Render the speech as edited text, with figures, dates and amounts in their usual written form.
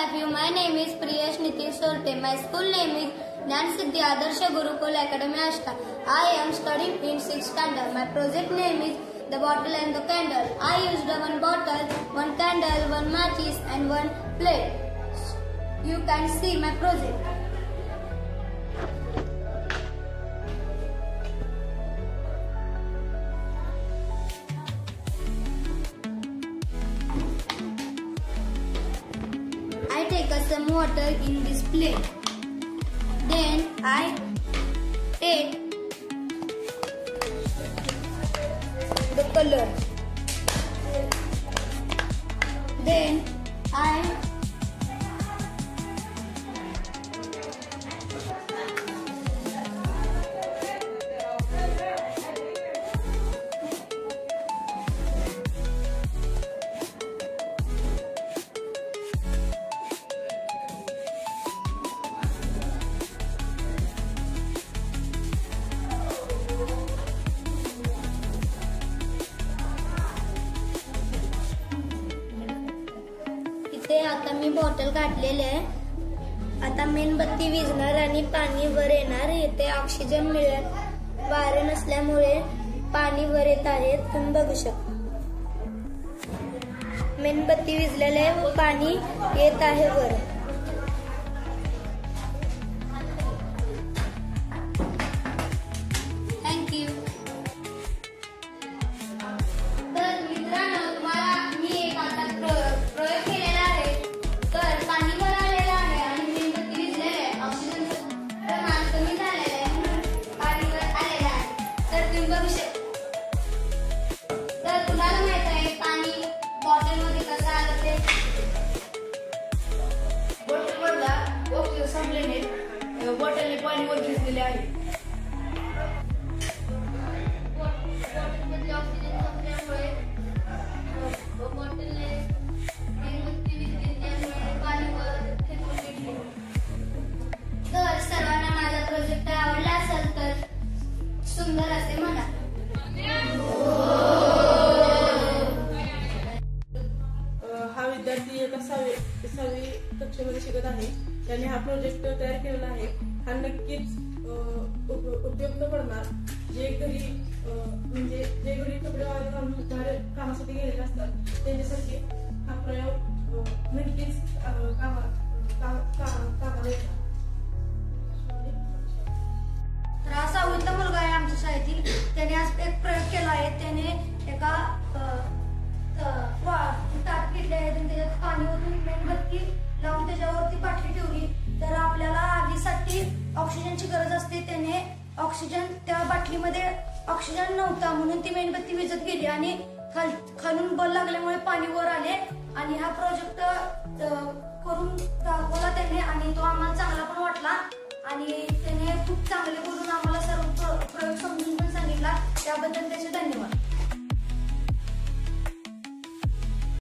of you. My name is Priyesh Nitin Solte. My school name is Jnana Siddhi Adarsha Gurukul Academy Ashta. I am studying in 6th standard. My project name is The Bottle and the Candle. I used one bottle, one candle, one matches and one plate. You can see my project. I take some water in this plate. Then I take the color. Then I आता मी bottle काढलेले आहे. आता मेणबत्ती विझणार आणि पाणी वर येणार. इथे ऑक्सिजन मिळेल. वारे नसल्यामुळे पाणी वर येत आहे. तुम्ही बघू शकता मेणबत्ती विझलेले आहे व पाणी येत आहे वर. थँक्यू. तर मित्रांनो तुम्हाला मी एक आता प्रयोग केलेला आहे. तर पाणी वर आलेलं आहे आणि मेणबत्ती विझलेली आहे. ऑक्सिजनचं प्रमाण कमी झालेलं आहे म्हणून पाणी वर आलेलं आहे. तर तुम्ही बघू शकता. तर तुम्हाला माहित आहे पाणी बॉटलमध्ये कसं आलं ते. बॉटलमधला ऑक्सिजन संपल्याने बॉटलने पाणी वर घेतलेले आहे. बॉटलमधले ऑक्सिजन संपल्यामुळे बॉटलने मेणबत्ती विझल्यामुळे पाणी वर फेकून घेतले. तर सर्वांना माझा प्रोजेक्ट आवडला असेल तर सुंदर असे म्हणा. हा विद्यार्थी एका 6वी कक्षेमध्ये शिकत आहे. त्याने हा प्रोजेक्ट तयार केलेला आहे. हा नक्कीच उपयुक्त पडणार. जे घरी कपडे वाळत घालून बाहेर कामासाठी गेलेले असतात त्यांच्यासाठी हा प्रयोग नक्कीच कामाला येतात. तर हा 6वीतला मुलगा आहे आमच्या शाळेतील. त्याने आज एक प्रयोग केला आहे. त्याने एका ताट घेतले आहे आणि त्याच्यात पाणी ओतून मेणबत्ती लावून त्याच्यावरती बाटली ठेवली. तर आपल्याला आगीसाठी ऑक्सिजनची गरज असते. त्याने ऑक्सिजन त्या बाटलीमध्ये ऑक्सिजन नव्हता म्हणून ती मेणबत्ती विझत गेली आणि खालून बल लागल्यामुळे पाणी वर आले. आणि हा प्रोजेक्ट करून दाखवला त्याने आणि तो आम्हाला चांगला पण वाटला आणि त्याने खूप चांगले